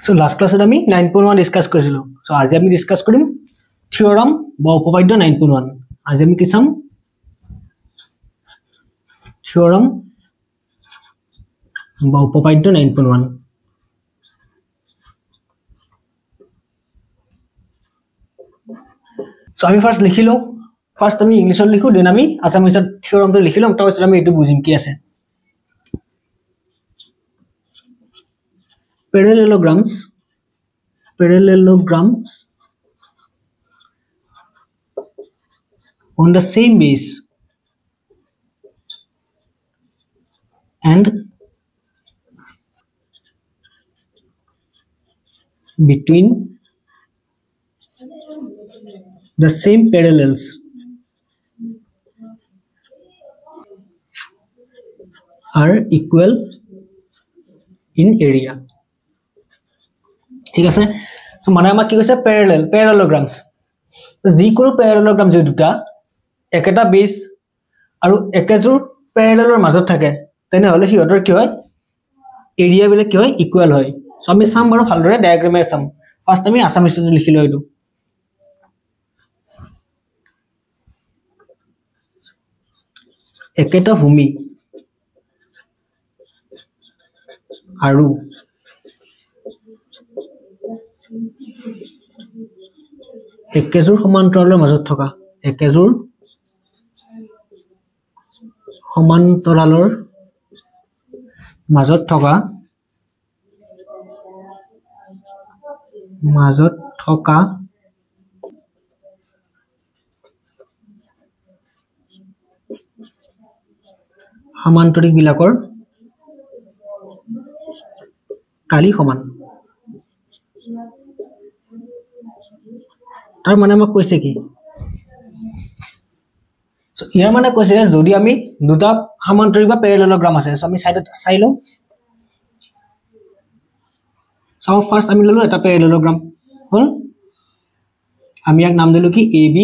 So last class আমি 9.1 discuss কৰিছিলো so আজি আমি ডিসকাস কৰিম থিওৰাম বা উপপাদ্য 9.1 আজি আমি কি চাম থিওৰাম বা উপপাদ্য 9.1 so আমি ফাৰ্স্ট লিখিলো ফাৰ্স্ট আমি ইংলিশত লিখো দেন আমি আসামিছত থিওৰামটো লিখিলো তাৰপিছত আমি এটো বুজিম কি আছে parallelograms on the same base and between the same parallels are equal in area. ঠিক আছে সো মানে আমাক কি কৈছে parallelograms যিকোনো parallelogram যে দুটা একটা বেস আৰু একেজোৰ প্যাৰেলেলৰ মাজত থাকে তেনে হলে হিহঁতৰ কি হয় এৰিয়া বিলে কি হয় ইকুয়াল হয় সো আমি সাম বাৰু ভালদৰে ডায়াগ্ৰামে সাম ফাৰ্স্ট আমি আসামিছত লিখিলো এটো একেটা ভূমি আৰু একেজোৰ সমান্তৰালৰ মাজত থকা একেজোৰ সমান্তৰালৰ মাজত থকা সমান্তৰিক বিলাকৰ কালি সমান তাৰ মানে আমাক কৈছে কি সো ইয়াৰ মানে কৈছে যদি আমি দুটা সমান্তৰিক বা প্যাৰেলেলোগ্ৰাম আছে সো আমি সাইডত চাইলো সো ফাৰ্স্ট আমি ললো এটা প্যাৰেলেলোগ্ৰাম হল আমি ইয়াক নাম দিলো কি AB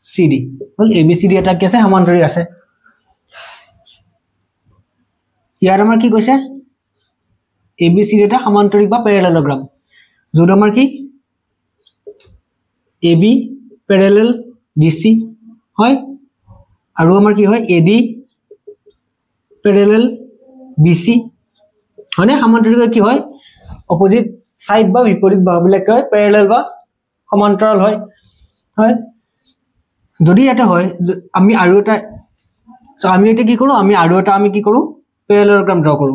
CD হল ABCD এটা কি আছে সমান্তৰিক আছে ইয়াৰ আমাৰ কি কৈছে ABCD এটা সমান্তৰিক বা প্যাৰেলেলোগ্ৰাম যদি আমাৰ কি AB parallel DC হয় আৰু আমাৰ কি হয় AD parallel BC মানে সমান্তৰিক কি হয় অপোজিট সাইড বা বিপৰীত বাহুবিলাক কি হয় প্যাৰেলেল বা সমান্তৰাল হয় হয় যদি এটা হয় আমি আৰু এটা সো আমি এটা কি কৰো আমি আৰু এটা আমি কি কৰো প্যাৰেলেলোগ্ৰাম ড্ৰ কৰো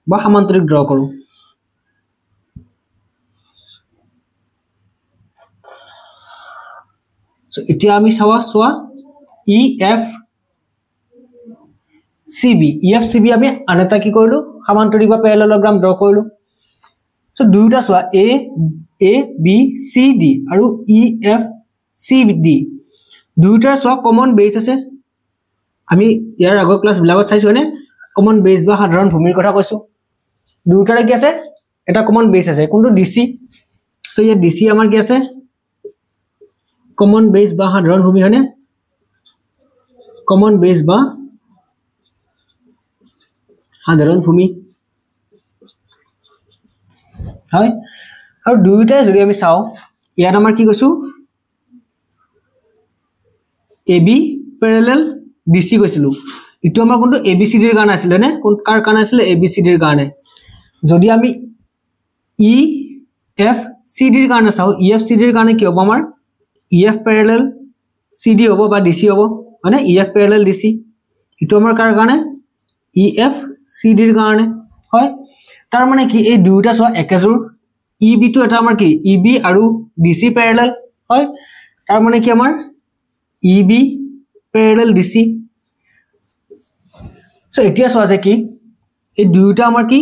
বা সমান্তৰিক ড্ৰ কৰো সো এতিয়া আমি সোয়া EFCB আমি আনটা কি কৰিলো সমান্তৰিক বা প্যাৰেলেলোগ্ৰাম ড্ৰ কৰিলো সো দুইটা সোয়া ABCD আৰু EFCD দুইটাৰ সোয়া কমন বেস আছে আমি ইয়াৰ আগৰ ক্লাস বিলাকত চাইছো নে কমন বেস বা সাধাৰণ ভূমিৰ কথা কৈছো দুইটাৰে কি আছে এটা কমন বেস আছে কোনটো DC সো ইয়াৰ DC আমাৰ কি আছে কমন বেস বা সাধাৰণ ভূমি হয়নে কমন বেস বা সাধাৰণ ভূমি হয় আৰু দুইটা যদি আমি চাও ইয়াত আমাৰ কি কৈছো AB parallel DC কৈছিলো ইটো আমাৰ কোনটো ABCD ৰ কাৰণে আছিল নে কোন কাৰ কাৰণে আছিল ABCD ৰ কাৰণে যদি আমি EFCD ৰ কাৰণে চাও EFCD ৰ কাৰণে কি হ'ব আমাৰ EF parallel CD হ'ব বা DC হ'ব মানে EF parallel DC ইটো আমাৰ কাৰ কাৰণে EFCD ৰ কাৰণে হয় তাৰ মানে কি এই দুইটা সোয়া একেজোৰ EB টো এটা আমাৰ কি EB আৰু DC parallel হয় তাৰ মানে কি আমাৰ EB parallel DC সো এতিয়া সোয়া যে কি এই দুইটা আমাৰ কি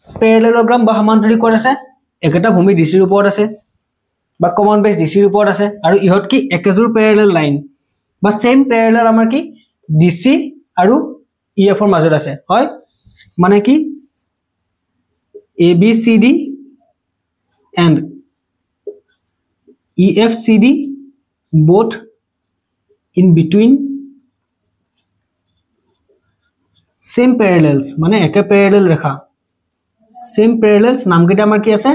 প্যাৰেলেলোগ্ৰাম বা সমান্তৰিক কোন আছে একটা ভূমি DC ৰ ওপৰত আছে বা কমন বেস DC ৰ ওপৰত আছে আৰু ইহত কি একেজোৰ প্যাৰেলেল লাইন বা সেম প্যাৰেলেল আমাৰ কি DC আৰু EF ৰ মাজত আছে হয় মানে কি ABCD and EFCD both in between same parallels মানে একে প্যাৰেলেল ৰেখা সেম প্যাৰালালস নাম কেটা আমাৰ কি আছে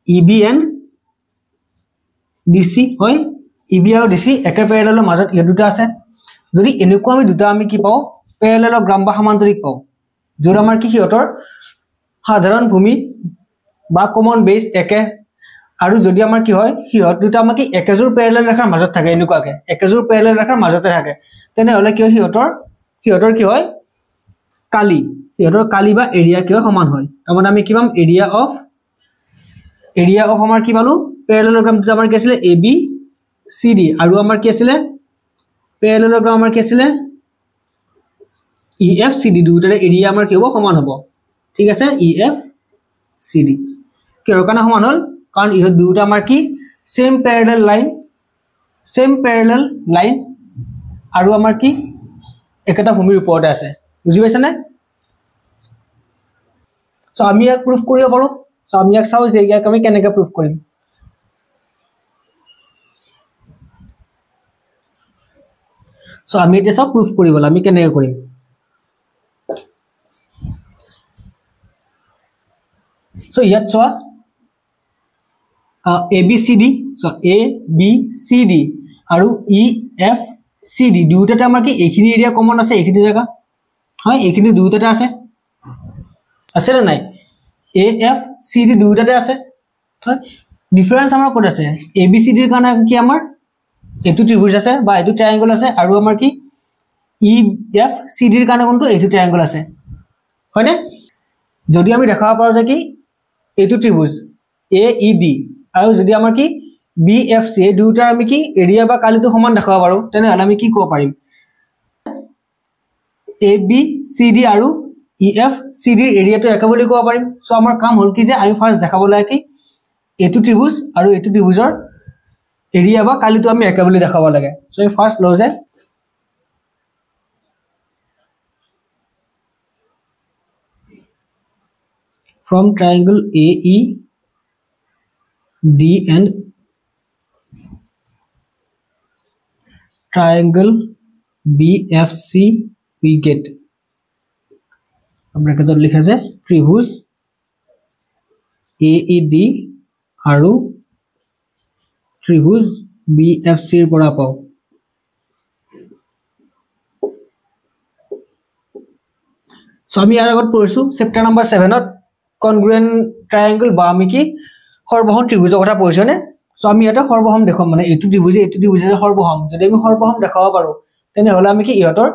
EB and DC হয় EB আৰু DC একে প্যাৰালালৰ মাজত এই দুটা আছে যদি এনেকুৱা আমি দুটা আমি কি পাও প্যাৰালালোগ্ৰাম বা সমান্তৰিক পাও যৰ আমাৰ কি হিয়তৰ সাধাৰণ ভূমি বা কমন বেস একে আৰু যদি আমাৰ কি হয় হিয়ত দুটা আমাক একেজোৰ প্যাৰালাল ৰেখাৰ মাজত থাকে এনেকুৱাকে একেজোৰ প্যাৰালাল ৰেখাৰ মাজতে থাকে তেনে হলে কি হিয়তৰ কি হয় কালি বা এৰিয়া কি সমান হয় তাৰমানে আমি কি পাম এৰিয়া অফ আমাৰ কি পালো প্যাৰালালোগ্ৰাম দুটা আমাৰ কি আছিল AB CD আৰু আমাৰ কি আছিল প্যাৰালালোগ্ৰাম আমাৰ কি আছিল EFCD দুটাৰে এৰিয়া আমাৰ কি হ'ব সমান হ'ব ঠিক আছে EFCD কিহৰ কাৰণে সমান হ'ল কাৰণ ইহ দুটা আমাৰ কি সেম প্যাৰালাল লাইনস আৰু আমাৰ কি একেটা ভূমিৰ ওপৰতে আছে বুজি পাইছা নে সো আমি ইয়াক প্ৰুফ কৰিব পাৰো সো আমি ইয়াক চাও যে ইয়াক আমি কেনেকৈ প্ৰুফ কৰিম সো আমি এটা সব প্ৰুফ কৰিবল আমি কেনেকৈ কৰিম সো ইয়াত চোৱা ABCD সো ABCD আৰু EFCD দুটাতে আমাৰ কি এইখিনি এৰিয়া কমন আছে এইখিনি জায়গা হয় এইখিনি দুটাতে আছে না নাই AFCD দুটাতে আছে হয় ডিফারেন্স আমাৰ ক'ত আছে ABCD ৰ কাৰণে কি আমাৰ এটো ত্ৰিভুজ আছে বা এটো ট্ৰায়াঙ্গল আছে আৰু আমাৰ কি EFCD ৰ কাৰণে কোনটো এটো ট্ৰায়াঙ্গল আছে হয়নে যদি আমি দেখাব পাৰো যে কি এটো ত্ৰিভুজ AED আৰু যদি আমাৰ কি BFC এই দুটা আমি কি এৰিয়া বা কালিটো সমান দেখাব পাৰো তেনে হলে আমি কি ক'ব পাৰিম ABCD আৰু EFCD ৰ এৰিয়াটো একে বুলি ক'ব পাৰিম সো আমাৰ কাম হল কি যে আমি ফাৰ্স্ট দেখাব লাগে কি এটো ত্ৰিভুজ আৰু এটো ত্ৰিভুজৰ এৰিয়া বা কালিটো আমি একে বুলি দেখাব লাগে সো এই ফাৰ্স্ট ল যে from triangle AED and triangle BFC we get আমরা কত লিখা আছে ত্রিভুজ AED আৰু ত্ৰিভুজ BFC ৰ পৰা পাও সো আমি ইয়াৰ আগত পঢ়িছো চেপ্টাৰ নম্বৰ 7 ত কনগ্ৰুয়েন্ট ট্ৰায়াঙ্গল বা আমি কি সৰ্বহম ত্ৰিভুজৰ কথা পঢ়িছো নে সো আমি এটা সৰ্বহম দেখাম মানে এটো ত্ৰিভুজে সৰ্বহম যদি আমি সৰ্বহম দেখাব পাৰো তেনে হলে আমি কি ইহতৰ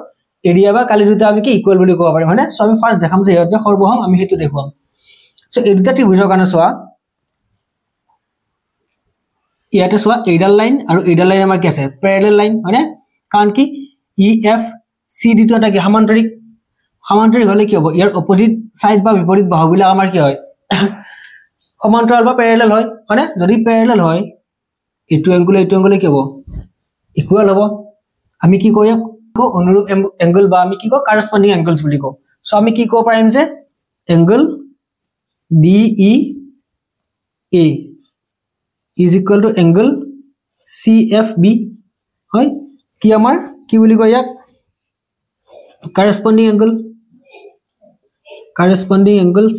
এৰিয়া বা কালি দুটা আমি কি ইকুয়াল বুলি ক'ব পাৰিম হয়নে সো আমি ফাৰ্স্ট দেখাম যে ইহত যে সৰ্বহম আমি হেতু দেখুৱাম সো এই দুটা ত্ৰিভুজৰ কাৰণে চোৱা ইয়াতে চোৱা এইডাল লাইন আৰু এইডাল লাইন আমাৰ কি আছে প্যাৰালাল লাইন হয়নে কাৰণ কি EFCD টো এটা কি সমান্তৰিক হলে কি হ'ব ইয়াৰ অপোজিট সাইড বা বিপৰীত বাহুবিলাক আমাৰ কি হয় সমান্তৰাল বা প্যারালাল হয় হয়নে যদি প্যারালাল হয় এটো এংগল কি হ'ব ইকুয়াল হ'ব আমি কি কয় অনুৰূপ এংগল বা আমি কি কয় কৰেসপন্ডিং এংগলস বুলি কও সো আমি কি ক'ব পাৰিম যে angle DEA is equal to angle CFB হয় কি আমাৰ কি বুলি কয় ইয়াক corresponding angles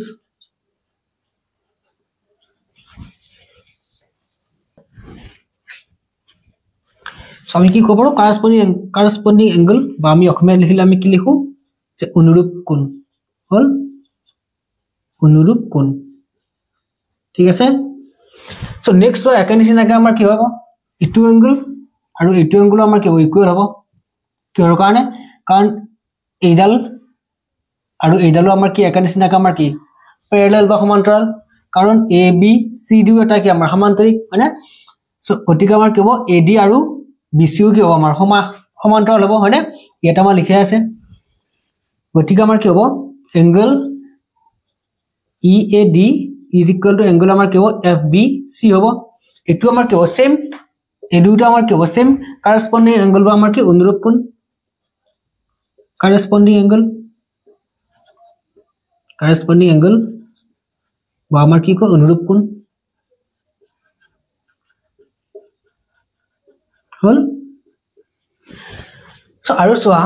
সো আমি কি ক'ব পাৰো corresponding angle বা আমি অসমীয়া লিখিলে আমি কি লিখো যে অনুৰূপ কোণ হল অনুৰূপ কোণ ঠিক আছে সো নেক্সট ওয়া একে নিচিনাকে আমাৰ কি হ'ব ইটো এংগল আৰু ইটো এংগল আমাৰ কি হ'ব ইকুয়াল হ'ব কিহৰ কাৰণে কাৰণ এইডাল আৰু এইডালো আমাৰ কি একে নিচিনাকে আমাৰ কি প্যাৰালাল বা সমান্তৰাল কাৰণ ABCD এটা কি আমাৰ সমান্তৰিক হয়নে সো গতিকে আমাৰ কি হ'ব AD আৰু BC কি হ'ব আমাৰ সমান্তৰাল হ'ব হয়নে এটা আমাৰ লিখা আছে গতিকে আমাৰ কি হ'ব angle EAD is equal to angle আমাৰ কি হ'ব FBC হ'ব এটো আমাৰ কি হ'ব সেম এই দুটো আমাৰ কি হ'ব সেম corresponding angle বা আমাৰ কি অনুৰূপ কোণ corresponding angle বা আমাৰ কি কয় অনুৰূপ কোণ হল সো আৰু চোৱা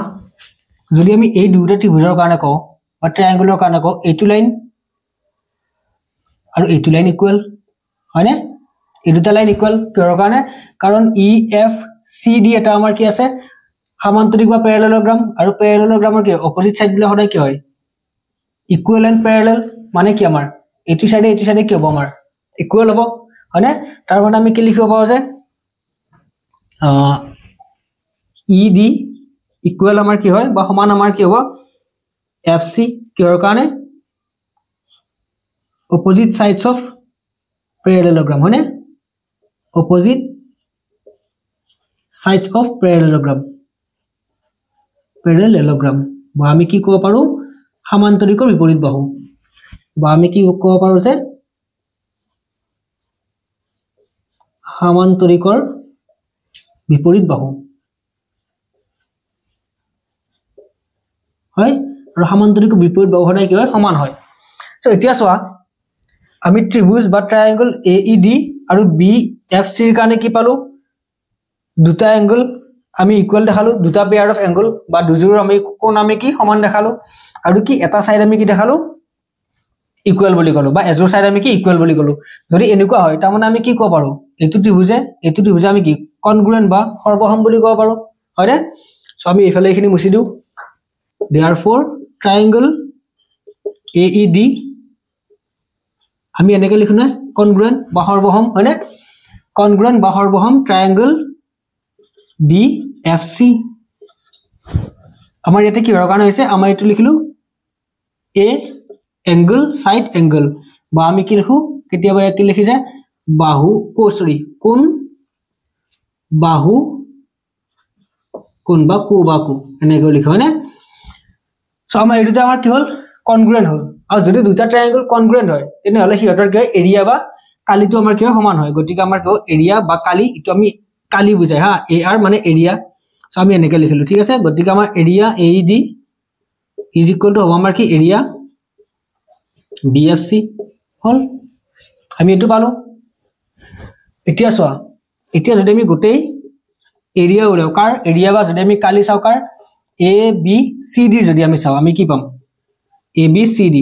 যদি আমি এই দুটা ত্ৰিভুজৰ কাৰণে কও বা ট্ৰায়াঙ্গলৰ কাৰণে কও এটো লাইন আৰু এইটো লাইন ইকুৱেল হয়নে এই দুটা লাইন ইকুৱেল কিহৰ কাৰণে কাৰণ EFCD এটা আমাৰ কি আছে সমান্তৰিক বা প্যাৰালেলগ্ৰাম আৰু প্যাৰালেলগ্ৰামৰ কি অপোজিট সাইড বিলাক সদায় কি হয় ইকুৱেল এণ্ড প্যাৰালেল মানে কি আমাৰ এইটো সাইডে কি হ'ব আমাৰ ইকুৱেল হ'ব হয়নে তাৰ কাৰণে আমি কি লিখিব পাৰো যে ED ইকুৱেল আমাৰ কি হয় বা সমান আমাৰ কি হ'ব FC কিহৰ কাৰণে opposite sides of parallelogram হয়নে opposite sides of parallelogram বা আমি কি ক'ব পাৰো সমান্তৰিকৰ বিপৰীত বাহু বা আমি কি ক'ব পাৰো যে সমান্তৰিকৰ বিপৰীত বাহু হয় আৰু সমান্তৰিকৰ বিপৰীত বাহু সদায় কি হয় সমান হয় সো এতিয়া চোৱা আমি ত্ৰিভুজ বা ট্ৰায়াঙ্গল AED আৰু BFC ৰ কাৰণে কি পালো দুটা এংগল আমি ইকুৱেল দেখালো দুটা পেয়াৰ অফ এংগল বা দুজোৰ আমি কোণ আমি কি সমান দেখালো আৰু কি এটা সাইড আমি কি দেখালো ইকুৱেল বুলি কলো বা এজোৰ সাইড আমি কি ইকুৱেল বুলি কলো যদি এনেকুৱা হয় তাৰ মানে আমি কি ক'ব পাৰো এইটো ত্ৰিভুজে আমি কি কনগ্ৰুয়েন্ট বা সৰ্বসম বুলি ক'ব পাৰো হয়নে সো আমি ইফালে এখিনি মুছি দিও therefore triangle AED আমি এনেকে লিখো না কনগ্ৰুয়েন্ট বা সৰ্বসম হয়নে কনগ্ৰুয়েন্ট বা সৰ্বসম ট্ৰায়াঙ্গল BFC আমাৰ ইয়াতে কি হোৱাৰ কাৰণে হৈছে আমাৰ এটো লিখিলো A angle side angle বা আমি কি লিখো কেতিয়াবা ইয়াতে লিখি যায় বাহু কোণ বাহু কোণ বা কো এনেকৈ লিখো হয়নে সো আমাৰ এটোতে আমাৰ কি হল কনগ্ৰুয়েন্ট হল আৰু যদি দুটা ট্ৰায়াঙ্গল কনগ্ৰুয়েন্ট হয় তেনে হলে হিহঁতৰ কি এৰিয়া বা কালিটো আমাৰ কি সমান হয় গতিকে আমাৰ কি এৰিয়া বা কালি ইটো আমি কালি বুজাই হা AR মানে এৰিয়া সো আমি এনেকৈ লিখিলো ঠিক আছে গতিকে আমাৰ area AED is equal to হ'ব আমাৰ কি এৰিয়া BFC হল আমি এটো পালো এতিয়া চোৱা এতিয়া যদি আমি গোটেই এৰিয়া উলাও কাৰ এৰিয়া বা যদি আমি কালি চাও কাৰ ABCD যদি আমি চাও আমি কি পাম ABCD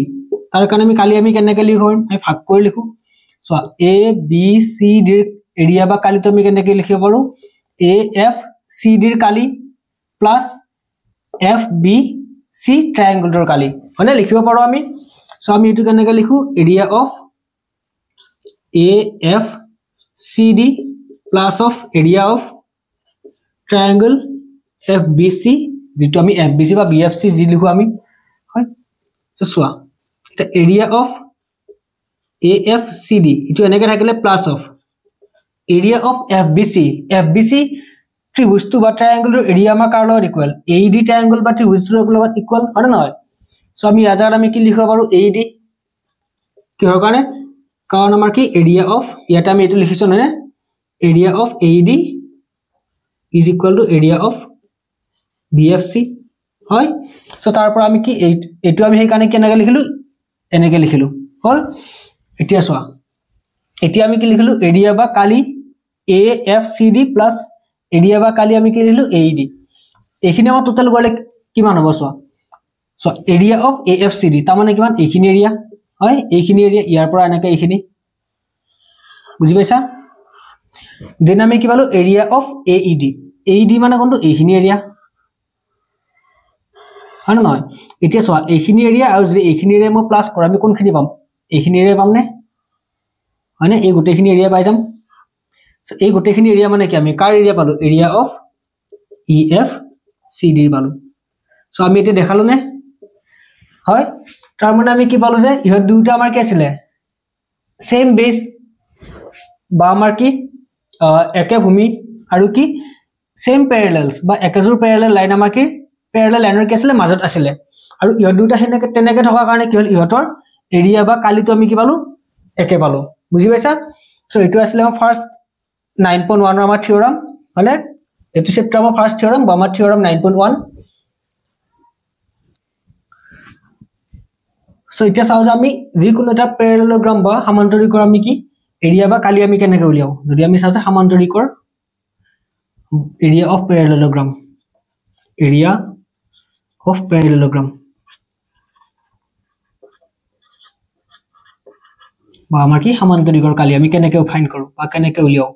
তাৰ কাৰণে আমি কালি আমি কেনেকৈ লিখো আমি ভাগ কৰি লিখো চোৱা ABCD ৰ এৰিয়া বা কালিটো আমি কেনেকৈ লিখিব পাৰো AFCD ৰ কালি প্লাস FBC ট্ৰায়াঙ্গলটোৰ কালি হয়নে লিখিব পাৰো আমি সো আমি এটো কেনেকৈ লিখো area of AFCD plus of area of ট্ৰায়াঙ্গল FBC যেটো আমি FBC বা BFC জি লিখো আমি হয় তো সোয়া এটা এৰিয়া অফ AFCD এটো এনেকৈ থাকিলে plus of area of FBC ত্ৰিভুজটো বা ট্ৰায়াঙ্গলৰ এৰিয়া আমাৰ কাৰ লগত ইকুৱেল AED ট্ৰায়াঙ্গল বা ত্ৰিভুজটোৰ লগত ইকুৱেল হয় নহয় সো আমি আজাৰ আমি কি লিখিব পাৰো AED কিহৰ কাৰণে কাৰণ আমাৰ কি এৰিয়া অফ ইয়াতে আমি এটো লিখিছো নহয় area of AED is equal to area of BFC হয় সো তাৰ পৰা আমি কি এটো আমি সেই কাৰণে কেনেকৈ লিখিলো এনেকৈ লিখিলো হল এতিয়া চোৱা এতিয়া আমি কি লিখিলো এৰিয়া বা কালি AFCD প্লাস এৰিয়া বা কালি আমি কি লিখিলো AED এখিনি আমাৰ টোটাল গলে কিমান হ'ব চোৱা সো এৰিয়া অফ AFCD তাৰ মানে কিমান এখিনি এৰিয়া হয় এখিনি এৰিয়া ইয়াৰ পৰা এনেকৈ এখিনি বুজি পাইছা দেন আমি কি পালো এৰিয়া অফ AED মানে কোনটো এখিনি এৰিয়া হয় নহয় এতিয়া চোৱা এখিনি এৰিয়া আৰু যদি এখিনি এৰিয়া মই প্লাস কৰা আমি কোনখিনি পাম এখিনি এৰিয়া পাম নে হয়নে এই গোটেইখিনি এৰিয়া পাই যাম সো এই গোটেইখিনি এৰিয়া মানে কি আমি কাৰ এৰিয়া পালো এৰিয়া অফ EFCD পালো সো আমি এটা দেখালো নে হয় তাৰ মানে আমি কি পালো যে ইহত দুটা আমাৰ কি আছিল সেম বেস বা আমাৰ কি একে ভূমি আৰু কি সেম প্যাৰালেলস বা একেজোৰ প্যাৰালেল লাইন আমাৰ কি প্যাৰালেল লাইনৰ কি আছিল মাজত আছিল আৰু ইহত দুটা তেনেকৈ থকা কাৰণে কি হল ইহতৰ এৰিয়া বা কালিটো আমি কি পালো একে পালো বুজি পাইছা সো এটো আছিল আমাৰ ফাৰ্স্ট 9.1 আমাৰ থিওৰাম মানে এটো চেপ্টাৰ আমাৰ ফাৰ্স্ট থিওৰাম বা আমাৰ থিওৰাম 9.1 সো এতিয়া চাও যে আমি যি কোনো এটা প্যাৰালেলগ্ৰাম বা সমান্তৰিকৰ আমি কি এৰিয়া বা কালি আমি কেনেকৈ উলিয়াও যদি আমি চাও যে সমান্তৰিকৰ area of parallelogram area of parallelogram বা আমাৰ কি সমান্তৰিকৰ কালি আমি কেনেকৈ ফাইন কৰো বা কেনেকৈ উলিয়াও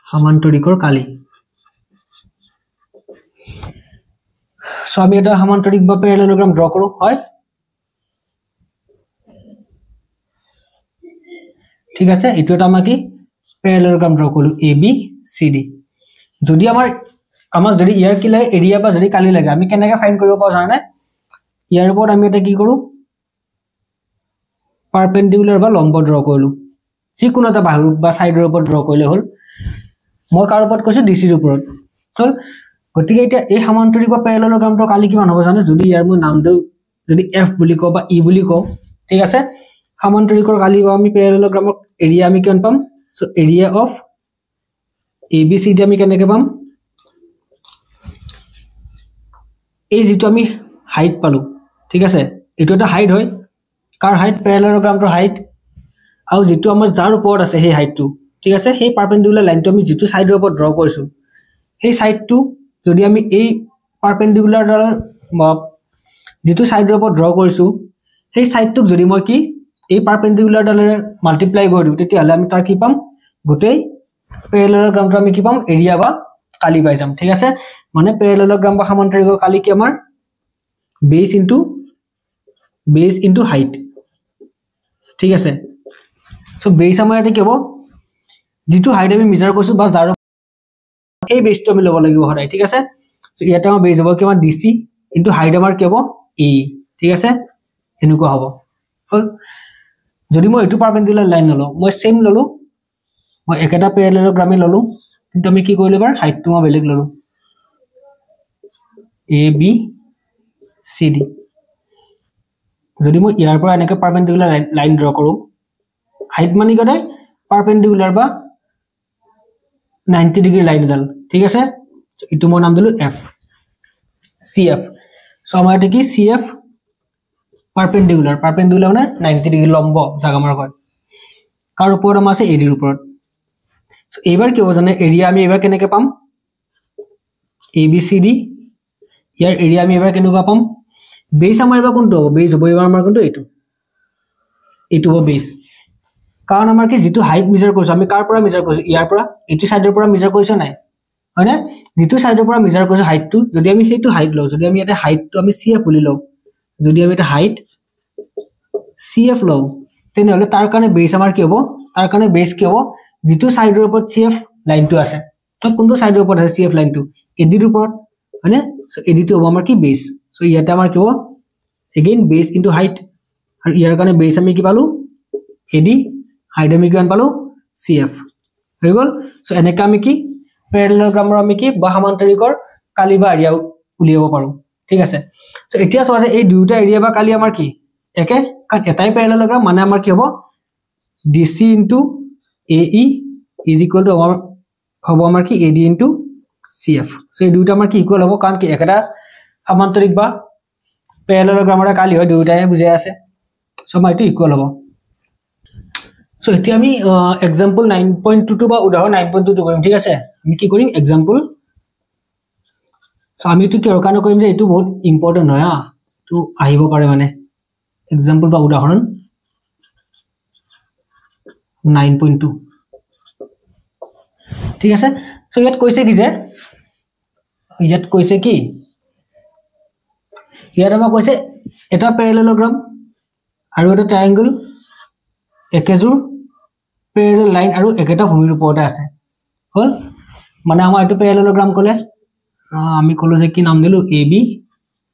সমান্তৰিকৰ কালি সো আমি এটা সমান্তৰিক বা প্যাৰালেলোগ্ৰাম ড্ৰ কৰো হয় ঠিক আছে এটো এটা আমাৰ কি প্যাৰালেলোগ্ৰাম ড্ৰ কৰো এ বি সি ডি যদি আমাক যদি ইয়াৰ কি লাগে এৰিয়া বা যদি কালি লাগে আমি কেনেকৈ ফাইন কৰিব পাৰো জানে ইয়াৰ ওপৰত আমি এটা কি কৰো পাৰপেন্ডিকুলাৰ বা লম্ব ড্ৰ কৰিলো যিকোনো এটা বাহুৰ বা সাইডৰ ওপৰত ড্ৰ কৰিলে হল মই কাৰ ওপৰত কৈছো ডিসিৰ ওপৰত হল গতিকে এটা এই সমান্তৰিক বা প্যাৰালেলোগ্ৰামটো কালি কিমান হ'ব জানে যদি ইয়াৰ মই নাম দিও যদি এফ বুলি কও বা ই বুলি কও ঠিক আছে সমান্তৰিকৰ কালি বা আমি প্যাৰালেলোগ্ৰামৰ এৰিয়া আমি কিমান পাম so area of A B C D আমি কেনেকৈ পাম এই যেটো আমি হাইট পালো ঠিক আছে এটো এটা হাইট হয় কাৰ হাইট প্যাৰালেলোগ্ৰামটোৰ হাইট আৰু যেটো আমাৰ যাৰ ওপৰত আছে সেই হাইটটো ঠিক আছে সেই পাৰপেন্ডিকুলাৰ লাইনটো আমি যেটো সাইডৰ ওপৰত ড্ৰ কৰিছো সেই সাইডটো যদি আমি এই পাৰপেন্ডিকুলাৰ দ্বাৰা যেটো সাইডৰ ওপৰত ড্ৰ কৰিছো সেই সাইডটোক যদি মই কি এই পাৰপেন্ডিকুলাৰ দ্বাৰা মাল্টিপ্লাই কৰি দিও তেতিয়া হলে আমি তাৰ কি পাম গোটেই প্যাৰালেলোগ্ৰামটো আমি কি পাম এৰিয়া বা কালি পাই যাম ঠিক আছে মানে প্যাৰালেলোগ্ৰাম বা সমান্তৰিকৰ কালি কি আমাৰ বেস ইনটু হাইট ঠিক আছে সো বেস আমাৰ এটা কি হ'ব যেটো হাইট আমি মেজাৰ কৰিছো বা যাৰ এই বেসটো আমি লব লাগিব হৰাই ঠিক আছে সো ইয়াতে আমাৰ বেস হ'ব কি আমাৰ ডিসি ইনটু হাইট আমাৰ কি হ'ব ই ঠিক আছে এনেকুৱা হ'ব হল যদি মই এটো পাৰপেন্ডিকুলাৰ লাইন ললো মই সেম ললো মই একেটা প্যাৰালেলোগ্ৰামে ললো কিন্তু আমি কি কৰিলো বাৰ হাইটটো মই বেলেগ ললো এ বি সি ডি যদি মই ইয়াৰ পৰা এনেকৈ পাৰপেন্ডিকুলাৰ লাইন ড্ৰ কৰো হাইট মানে গদে পাৰপেন্ডিকুলাৰ বা 90 ডিগ্ৰী লাইন ডাল ঠিক আছে ইটো মই নাম দিলো এফ সি এফ সো আমাৰ এটা কি সি এফ পাৰপেন্ডিকুলাৰ মানে 90 ডিগ্ৰী লম্ব জাগা আমাৰ কয় কাৰ ওপৰত আমাৰ আছে এডিৰ ওপৰত সো এবাৰ কি হ'ব জানে এৰিয়া আমি এবাৰ কেনেকৈ পাম এ বি সি ডি ইয়াৰ এৰিয়া আমি এবাৰ কেনেকুৱা পাম বেস আমাৰ এবাৰ কোনটো হ'ব বেস হ'ব এবাৰ আমাৰ কোনটো এটো হ'ব বেস কাৰণ আমাৰ কি যেটো হাইট মেজাৰ কৰিছো আমি কাৰ পৰা মেজাৰ কৰিছো ইয়াৰ পৰা এটো সাইডৰ পৰা মেজাৰ কৰিছো নাই হয়নে যেটো সাইডৰ পৰা মেজাৰ কৰিছো হাইটটো যদি আমি হেতু হাইট লও যদি আমি এটা হাইটটো আমি সিএফ বুলি লও যদি আমি এটা হাইট সিএফ লও তেনে হলে তাৰ কাৰণে বেস আমাৰ কি হ'ব তাৰ কাৰণে বেস কি হ'ব যেটো সাইডৰ ওপৰত সিএফ লাইনটো আছে তো কোনটো সাইডৰ ওপৰত আছে সিএফ লাইনটো এডিৰ ওপৰত হয়নে সো এডিটো হ'ব আমাৰ কি বেস সো ইয়াতে আমাৰ কি হ'ব এগেইন বেস ইনটু হাইট আৰু ইয়াৰ কাৰণে বেস আমি কি পালো এডি হাইট আমি কিমান পালো সিএফ হৈ গল সো এনেকা আমি কি প্যাৰালেলোগ্ৰামৰ আমি কি বা সমান্তৰিকৰ কালি বা এৰিয়া উলিয়াব পাৰো ঠিক আছে সো এতিয়া চোৱা যে এই দুটা এৰিয়া বা কালি আমাৰ কি একে কাৰণ এটাই প্যাৰালেলোগ্ৰাম মানে আমাৰ কি হ'ব ডিসি ইনটু এই ইজ ইকুয়াল টু হ'ব আমাৰ কি এডি ইনটু সিএফ সো এই দুটা আমাৰ কি ইকুয়াল হ'ব কাৰণ কি একটা সমান্তৰিক বা প্যাৰালেলোগ্ৰামৰ কালি হয় দুটাই বুজাই আছে সো মাইটো ইকুয়াল হ'ব সো এতিয়া আমি এক্সাম্পল 9.22 বা উদাহৰণ 9.22 কৰিম ঠিক আছে আমি কি কৰিম এক্সাম্পল সো আমি তো কি ৰকান কৰিম যে এটো বহুত ইম্পৰ্টেন্ট হয় তো আহিব পাৰে মানে এক্সাম্পল বা উদাহৰণ 9.2 ঠিক আছে সো ইয়াত কৈছে কি যে ইয়াত কৈছে কি ইয়াত আমাৰ কৈছে এটা প্যাৰালেলোগ্ৰাম আৰু এটা ট্ৰায়াঙ্গল একেজোৰ প্যাৰালেল লাইন আৰু একেটা ভূমিৰ ওপৰতে আছে হল মানে আমাৰ এটো প্যাৰালেলোগ্ৰাম কলে আমি কলো যে কি নাম দিলো এ বি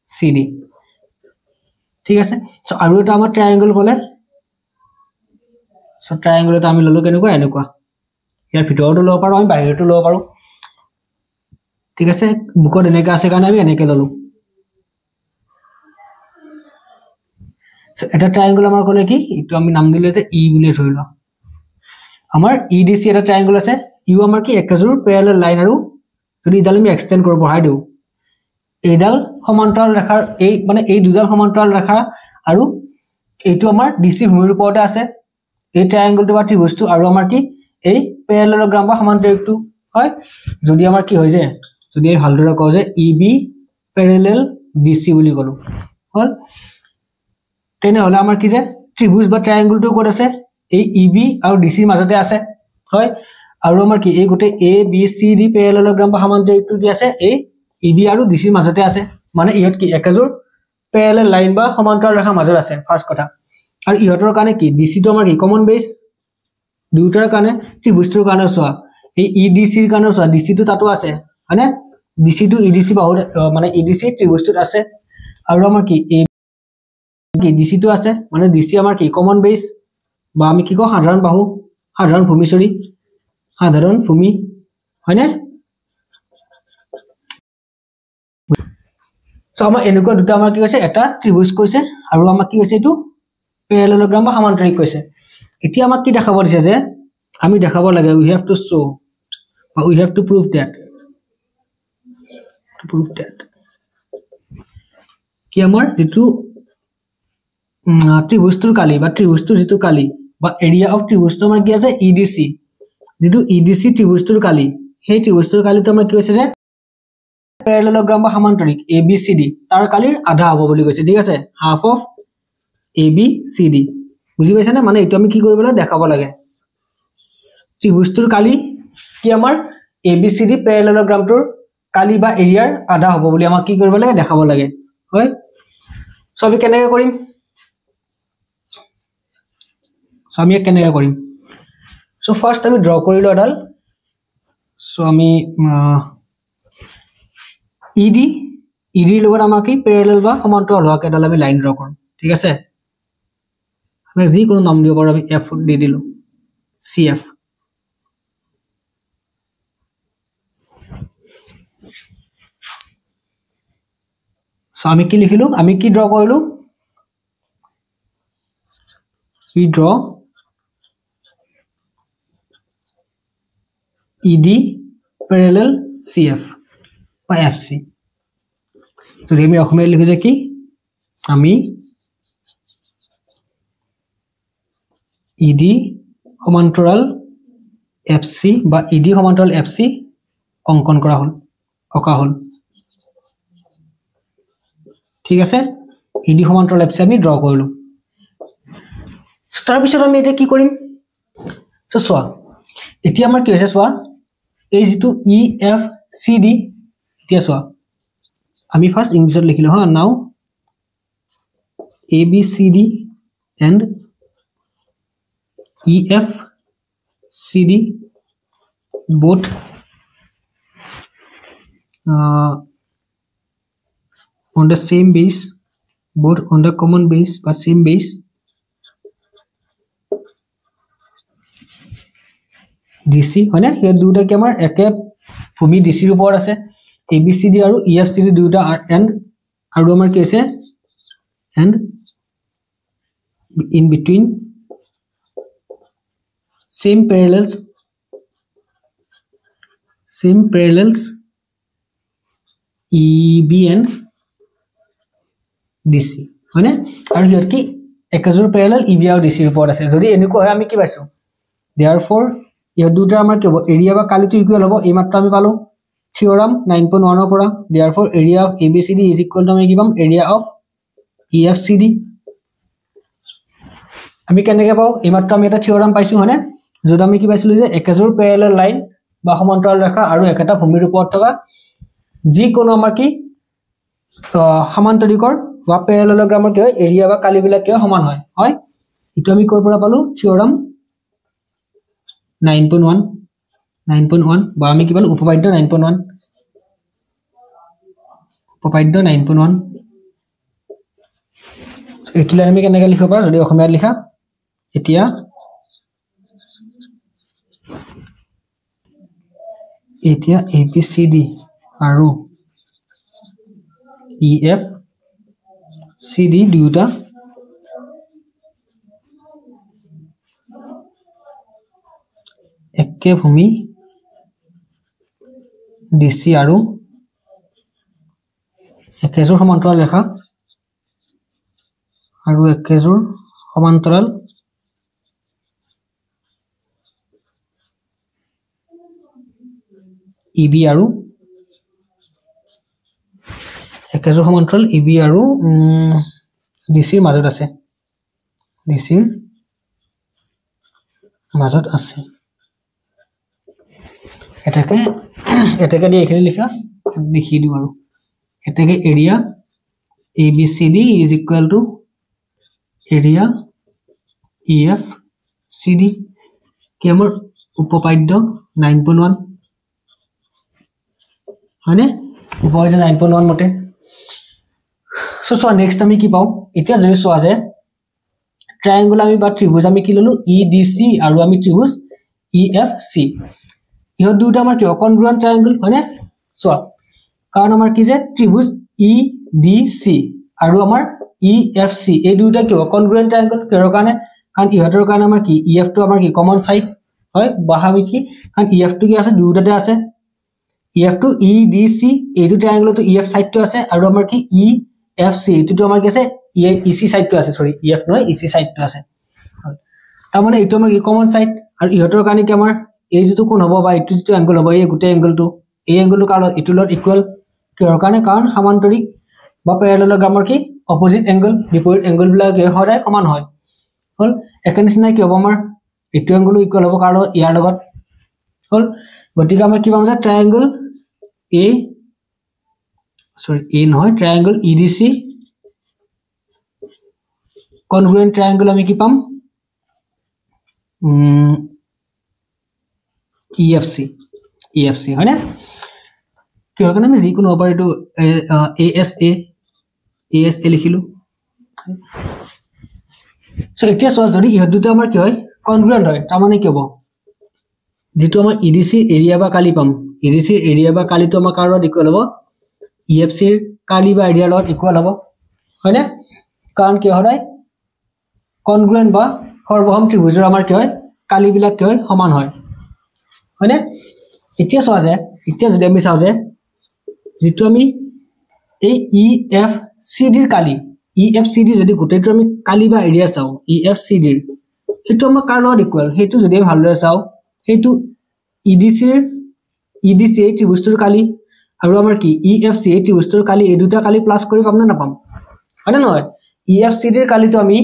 সি ডি ঠিক আছে সো আৰু এটা আমাৰ ট্ৰায়াঙ্গল কলে সো ট্ৰায়াঙ্গল এটা আমি ললো কেনেকুৱা এনেকুৱা ইয়াৰ ভিতৰটো লব পাৰো আমি বাহিৰটো লব পাৰো ঠিক আছে বুকত এনেকা আছে কাৰণে আমি এনেকে ললো সো এটা ট্ৰায়াঙ্গল আমাৰ কলে কি ইটো আমি নাম দিলে যে ই বুলি ধৰিলো আমাৰ ইডিসি এটা ট্ৰায়াঙ্গল আছে ইউ আমাৰ কি একেজোৰ প্যাৰালেল লাইন আৰু যদি ইডাল আমি এক্সটেন্ড কৰিব বঢ়াই দিও এইডাল সমান্তৰাল ৰেখাৰ এই মানে এই দুডাল সমান্তৰাল ৰেখা আৰু এইটো আমাৰ ডিসি ভূমিৰ ওপৰতে আছে এই ট্ৰায়াঙ্গলটো বা ত্ৰিভুজটো আৰু আমাৰ কি এই প্যাৰালেলোগ্ৰাম বা সমান্তৰিকটো হয় যদি আমাৰ কি হৈ যায় যদি আমি ভালদৰে কও যে ইবি প্যাৰালেল ডিসি বুলি কলো হল তেনেহলে আমাৰ কি যে ত্ৰিভুজ বা ট্ৰায়াঙ্গলটো ক'ত আছে এই ইবি আৰু ডিসিৰ মাজতে আছে হয় আৰু আমাৰ কি এই গোটে এ বি সি ডি প্যাৰালেলোগ্ৰাম বা সমান্তৰালটো কি আছে এই ইবি আৰু ডিসিৰ মাজতে আছে মানে ইহত কি একেজোৰ প্যাৰালেল লাইন বা সমান্তৰাল ৰেখা মাজত আছে ফাৰ্স্ট কথা আৰু ইহতৰ কাৰণে কি ডিসি টো আমাৰ কি কমন বেস দুটাৰ কাৰণে ত্ৰিভুজটোৰ কাৰণে সোৱা এই ইডিসিৰ কাৰণে সোৱা ডিসি টো তাতো আছে মানে ডিসি টো ইডিসি বাহু মানে ইডিসি ত্ৰিভুজটোত আছে আৰু আমাৰ কি এ ডিসি টো আছে মানে ডিসি আমাৰ কি কমন বেস বা আমি কি কও সাধাৰণ বাহু সাধাৰণ ভূমি সৰি সাধাৰণ ভূমি হয়নে সো আমাৰ এনেকুৱা দুটা আমাৰ কি কৈছে এটা ত্ৰিভুজ কৈছে আৰু আমাৰ কি কৈছে এটো প্যাৰালেলোগ্ৰাম বা সমান্তৰালিক কৈছে এতিয়া আমাক কি দেখাব দিছে যে আমি দেখাব লাগে we have to show or we have to prove that কি আমাৰ যেটো ত্ৰিভুজটোৰ কালি বা ত্ৰিভুজটোৰ যেটো কালি বা এৰিয়া অফ ত্ৰিভুজটো আমাৰ কি আছে ইডিসি যেটো ইডিসি ত্ৰিভুজটোৰ কালি সেই ত্ৰিভুজটোৰ কালিটো আমাৰ কি হৈছে যে প্যাৰালেলোগ্ৰাম বা সমান্তৰালিক এবিসিডি তাৰ কালিৰ আধা হ'ব বুলি কৈছে ঠিক আছে হাফ অফ এবিসিডি বুজি পাইছা না মানে এটো আমি কি কৰিব লাগে দেখাব লাগে ত্ৰিভুজটোৰ কালি কি আমাৰ এবিসিডি প্যাৰালেলোগ্ৰামটোৰ কালি বা এৰিয়াৰ আধা হ'ব বুলি আমাক কি কৰিব লাগে দেখাব লাগে হয় সো আমি কেনেকৈ কৰিম সো আমি কেনেকৈ কৰিম সো ফাৰ্স্ট আমি ড্ৰ কৰিলো এডাল সো আমি ইডিৰ লগত আমাৰ কি প্যাৰালেল বা সমান্তৰাল হোৱা এডাল আমি লাইন ড্ৰ কৰিম ঠিক আছে আমি যি কোনো নাম দিব পাৰো আমি এফ দি দিলো সিএফ সো আমি কি লিখিলো আমি কি ড্ৰ কৰিলো we draw ED parallel CF বা FC যদি আমি অসমীয়া লিখো যে কি আমি ED সমান্তৰাল FC বা ED সমান্তৰাল FC অঙ্কন কৰা হল অকা হল ঠিক আছে ED সমান্তৰাল FC আমি ড্ৰ কৰিলো তাৰ পিছত আমি এটা কি কৰিম সো সোৱা এতিয়া আমাৰ কি হৈছে সোৱা এই যেটো EFCD এতিয়া সোৱা আমি ফার্স্ট ইংলিশত লিখিলো হা নাও ABCD and EFCD both on the same base both on the common base বা same base DC হয়নে এই দুটা কি আমাৰ একে ভূমি DC ৰ ওপৰত আছে ABCD আৰু EFCD দুটা and আৰু আমাৰ কি আছে and in between same parallels EB and DC হয়নে আৰু ইয়াত কি একেজোৰ প্যাৰালেল EB আৰু DC ৰ ওপৰত আছে যদি এনেকুৱা হয় আমি কি পাইছো therefore ইয়া দুটা আমাৰ কি হ'ব এৰিয়া বা কালিটো ইকুৱেল হ'ব এই মাত্ৰ আমি পালো থিওৰাম 9.1 ৰ পৰা therefore area of ABCD is equal to আমি কি পাম area of EFCD আমি কেনেকৈ পাও এই মাত্ৰ আমি এটা থিওৰাম পাইছো হনে যদি আমি কি পাইছিলো যে একেজোৰ প্যাৰালেল লাইন বা সমান্তৰাল ৰেখা আৰু একেটা ভূমিৰ ওপৰত থকা যি কোনো আমাৰ কি সমান্তৰিকৰ বা প্যাৰালেলোগ্ৰামৰ কি হয় এৰিয়া বা কালিবিলাক কি সমান হয় হয় ইটো আমি কৰ পৰা পালো থিওৰাম 9.1 বা আমি কি পালো উপপাদ্য 9.1 এটুলে আমি কেনেকৈ লিখিব পাৰো যদি অসমীয়াত লিখা এতিয়া ABCD আৰু EFCD দুটা একে ভূমি DC আৰু একেজোৰ সমান্তৰাল ৰেখা আৰু একেজোৰ সমান্তৰাল EB আৰু একেজোৰ সমান্তৰাল EB আৰু DC ৰ মাজত আছে ডিসিৰ মাজত আছে এটাকে দি এখানে লিখা লিখি দিও আৰু এটাকে area ABCD is equal to area EFCD কি আমাৰ উপপাদ্য 9.1 হয়নে উপপাদ্য 9.1 মতে সো নেক্সট আমি কি পাও এতিয়া যদি সোয়া যায় ট্রায়াঙ্গল আমি বা ত্রিভুজ আমি কি ললো EDC আৰু আমি ত্ৰিভুজ EFC ইহত দুটা আমাৰ কি কনগ্ৰুয়েন্ট ট্ৰায়াঙ্গল হয়নে সোয়া কাৰণ আমাৰ কি যে ত্ৰিভুজ EDC আৰু আমাৰ EFC এই দুটা কি কনগ্ৰুয়েন্ট ট্ৰায়াঙ্গল কিহৰ কাৰণে কাৰণ ইহতৰ কাৰণে আমাৰ কি EF টো আমাৰ কি কমন সাইড হয় বাহামি কি কাৰণ EF টো কি আছে দুটাতে আছে EF টো EDC এইটো ট্রায়াঙ্গল তো EF সাইড টো আছে আৰু আমাৰ কি EFC এইটো আমাৰ কি আছে EC সাইড টো আছে সৰি EF নহয় EC সাইড টো আছে তাৰ মানে এইটো আমাৰ কি কমন সাইড আৰু ইহতৰ কাৰণে কি আমাৰ এই যেটো কোন হ'ব বা এইটো যেটো এংগল হ'ব এই গুটে এংগলটো এই এংগলটো কাৰণ এইটো লগত ইকুয়াল কিহৰ কাৰণে কাৰণ সমান্তৰিক বা প্যাৰালেলগ্ৰামৰ কি অপোজিট এংগল বিপৰীত এংগল বিলাক হয় সমান হয় হল একেনিচিনা কি হ'ব আমাৰ এইটো এংগল ইকুয়াল হ'ব কাৰণ ইয়াৰ লগত হল গতিকে আমাৰ কি পাম যে ট্রায়াঙ্গল A নহয় ট্রায়াঙ্গল EDC congruent triangle আমি কি পাম EFC হয় না কি হয় আমি যি কোনো ওপৰ এটো ASA লিখিলো সো এতিয়া সহজ যদি ইহ দুটা আমাৰ কি হয় congruent হয় তাৰ মানে কি হ'ব যেটো আমাৰ EDC এৰিয়া বা কালি পাম EDC এৰিয়া বা কালিটো আমাৰ কাৰৰ ইকুয়াল হ'ব EFC ৰ কালি বা এৰিয়া লগত ইকুয়াল হ'ব হয় না কাৰণ কি হয় congruent বা সৰ্বসম ত্ৰিভুজৰ আমাৰ কি হয় কালি বিলাক কি হয় সমান হয় হয়নে এতিয়া সোয়া যায় এতিয়া যদি আমি চাও যে যেটো আমি এই EFCD ৰ কালি EFCD যদি গুটেটো আমি কালি বা এৰিয়া চাও EFCD ৰ এটো আমাৰ কাৰ লগত ইকুয়াল হেতু যদি আমি ভালদৰে চাও হেতু EDC এই ত্ৰিভুজৰ কালি আৰু আমাৰ কি EFC এই ত্ৰিভুজৰ কালি এই দুটা কালি প্লাস কৰি পাম না নাপাম হয় না নহয় EFCD ৰ কালিটো আমি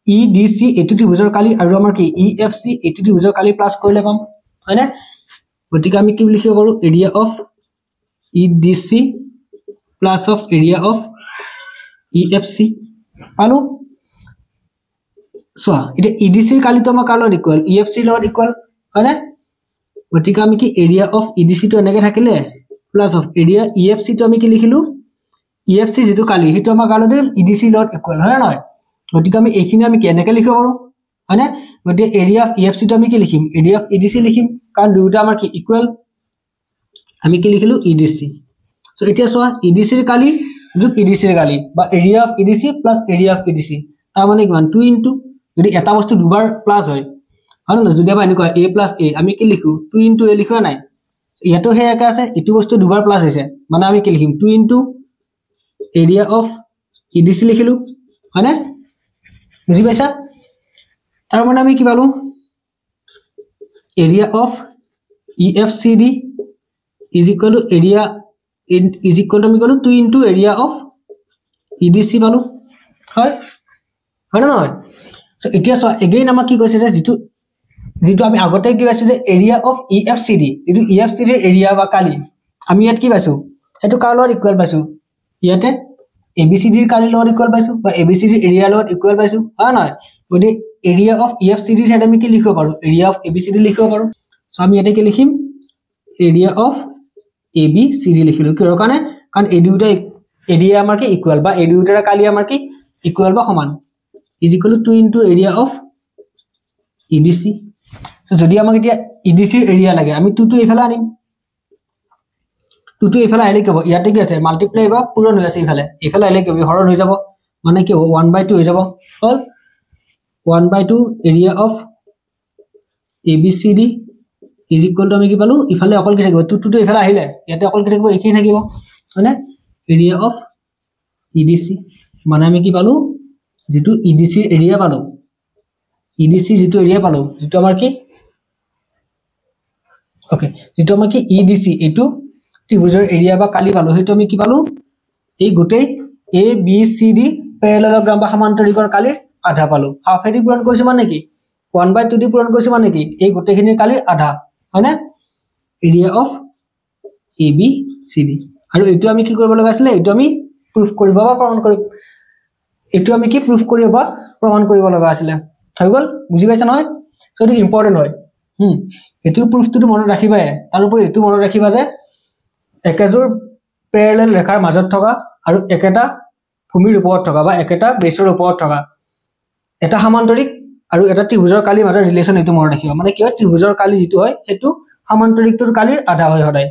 EDC এটো ত্ৰিভুজৰ কালি আৰু আমাৰ কি EFC এটো ত্ৰিভুজৰ কালি প্লাস কৰিলে পাম হয় না গতিকে আমি কি লিখিব পাৰো area of EDC plus of area of EFC পালো সো এটা EDC ৰ কালিটো আমাৰ কালৰ ইকুয়াল EFC লগত ইকুয়াল হয় না গতিকে আমি কি এৰিয়া অফ EDC টো এনেকে থাকিলে প্লাস অফ এৰিয়া EFC টো আমি কি লিখিলো EFC যেটো কালি হেতু আমাৰ কালৰ EDC লগত ইকুয়াল হয় না নহয় গতিকে আমি এইখিনি আমি কেনেকৈ লিখিব পাৰো হয়নে গতিকে এৰিয়া অফ EFC টো আমি কি লিখিম এৰিয়া অফ EDC লিখিম কাৰণ দুটা আমাৰ কি ইকুয়াল আমি কি লিখিলো EDC সো এতিয়া সোয়া EDC ৰ কালি যোগ EDC ৰ কালি বা area of EDC plus area of EDC তাৰ মানে কিমান 2 ইনটু যদি এটা বস্তু দুবাৰ প্লাস হয় আৰু না যদি আমি কয় A + A আমি কি লিখো 2 ইনটু A লিখা নাই ইয়াতো হে একা আছে এটো বস্তু দুবাৰ প্লাস হৈছে মানে আমি কি লিখিম 2 ইনটু এৰিয়া অফ EDC লিখিলো হয়নে বুজি পাইছা তাৰ মানে আমি কি পালো area of EFCD is equal to area is equal to আমি কলো 2 into area of EDC পালো হয় হয় না নহয় সো এতিয়া সো এগেইন আমাক কি কৈছে যে যেটো আমি আগতে কি পাইছো যে এৰিয়া অফ EFCD যেটো EFCD ৰ এৰিয়া বা কালি আমি ইয়াত কি পাইছো এটো কাৰ লগত ইকুয়াল পাইছো ইয়াতে ABCD ৰ কালি লগত ইকুয়াল পাইছো বা ABCD ৰ এৰিয়া লগত ইকুয়াল পাইছো হয় নহয় গতি এৰিয়া অফ EFCD ৰ আমি কি লিখিব পাৰো এৰিয়া অফ ABCD লিখিব পাৰো সো আমি ইয়াতে কি লিখিম এৰিয়া অফ ABCD লিখিলো কিহৰ কাৰণে কাৰণ এই দুটা এৰিয়া আমাৰ কি ইকুয়াল বা এই দুটাৰ কালি আমাৰ কি ইকুয়াল বা সমান is equal to 2 into area of EDC so যদি আমাক এতিয়া EDC ৰ এৰিয়া লাগে আমি 2 টো এফালে আনিম 2 টো এফালে আইলে কব ইয়াতে কি আছে মাল্টিপ্লাই বা পূৰণ হৈ আছে এফালে আইলে কব হৰণ হৈ যাব মানে কি 1/2 হৈ যাব হল 1/2 area of ABCD is equal to আমি কি পালো ইফালে অকল কি থাকিব 2 টো এফালে আহিলে ইয়াতে অকল কি থাকিব একেই থাকিব মানে এৰিয়া অফ EDC মানে আমি কি পালো যেটো EDC ৰ এৰিয়া পালো EDC যেটো এৰিয়া পালো যেটো আমাৰ কি ওকে যেটো আমাৰ কি EDC এটো ত্ৰিভুজৰ এৰিয়া বা কালি পালো হেতু আমি কি পালো এই গোটেই ABCD প্যাৰালেলগ্ৰাম বা সমান্তৰিকৰ কালি আধা পালো হাফেদি পূৰণ কৰিছো মানে কি 1/2 দি পূৰণ কৰিছো মানে কি এই গোটেইখিনিৰ কালিৰ আধা হয়নে এৰিয়া অফ ABCD আৰু এটো আমি কি কৰিব লগা আছিল এটো আমি প্ৰুফ কৰিব বা প্ৰমাণ কৰিব এটো আমি কি প্ৰুফ কৰিব বা প্ৰমাণ কৰিব লগা আছিল হৈ গল বুজি পাইছা নহয় সো এটো ইম্পৰ্টেন্ট হয় এটো প্ৰুফটো মনত ৰাখিবা তাৰ উপৰি এটো মনত ৰাখিবা যে একেজোৰ প্যাৰালেল ৰেখাৰ মাজত থকা আৰু একেটা ভূমিৰ ওপৰত থকা বা একেটা বেছৰ ওপৰত থকা এটা সমান্তৰিক আৰু এটা ত্ৰিভুজৰ কালিৰ মাজৰ ৰিলেচন এটো মনত ৰাখিবা মানে কি হয় ত্ৰিভুজৰ কালি যেটো হয় এটো সমান্তৰিকটোৰ কালিৰ আধা হয় সদায়